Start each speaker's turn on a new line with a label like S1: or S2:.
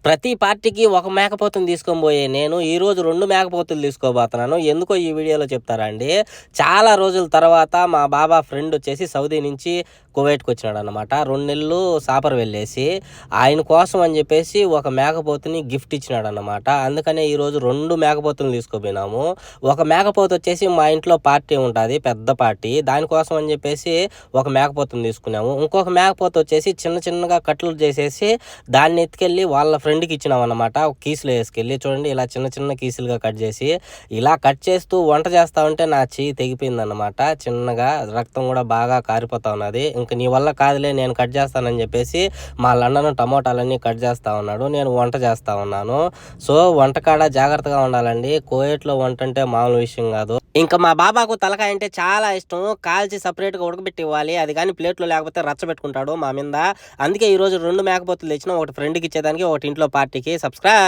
S1: ప్రతి పార్టీకి ఒక మేకపోతుని తీసుకొని పోయే నేను ఈరోజు 2 మేకపోతులు తీసుకోబోతున్నాను. ఎందుకో ఈ వీడియోలో చెప్తారా అండి. చాలా రోజుల తర్వాత మా బాబా ఫ్రెండ్ వచ్చేసి సౌదీ నుంచి కువైట్‌కి వచ్చినాడనమాట. 2 నెలలు సాపర్ వెళ్ళేసి, ఆయన కోసం అని చెప్పేసి ఒక మేకపోతుని గిఫ్ట్ ఇచ్చినాడనమాట. అందుకనే ఈరోజు 2 మేకపోతులను తీసుకుపోయినాము. ఒక మేకపోతు వచ్చేసి మా ఇంట్లో పార్టీ ఉంటుంది, పెద్ద పార్టీ. దానికోసం అని చెప్పేసి ఒక మేకపోతుని తీసుకున్నాము. ఇంకొక మేకపోతు వచ్చేసి చిన్నగా కట్లు చేసేసి దాన్ని ఎత్తుకెళ్ళి వాళ్ళ ఫ్రెండ్కి ఇచ్చినాం అన్నమాట. ఒక కీసులో వేసుకెళ్ళి చూడండి, ఇలా చిన్న కీసులుగా కట్ చేసి ఇలా కట్ చేస్తూ వంట చేస్తా ఉంటే నా చెయ్యి తెగిపోయిందన్నమాట. చిన్నగా రక్తం కూడా బాగా కారిపోతా ఉన్నది. ఇంక నీ వల్ల కాదులే, నేను కట్ చేస్తానని చెప్పేసి మా లండన్ టమోటాలన్నీ కట్ చేస్తా ఉన్నాడు. నేను వంట చేస్తా ఉన్నాను. సో వంటకాడ జాగ్రత్తగా ఉండాలండి. కువైట్లో వంట అంటే మామూలు విషయం కాదు. ఇంకా మా బాబాకు తలకాయ అంటే చాలా ఇష్టం. కాల్చి సపరేట్గా ఉడకబెట్టి ఇవ్వాలి. అది కానీ ప్లేట్లో లేకపోతే రచ్చబెట్టుకుంటాడు మా మీద. అందుకే ఈరోజు 2 మేకపోతులు తెచ్చిన, ఒకటి ఫ్రెండ్కి ఇచ్చేదానికి, ఒకటి ఇంట్లో పార్టీకి. సబ్స్క్రైబ్.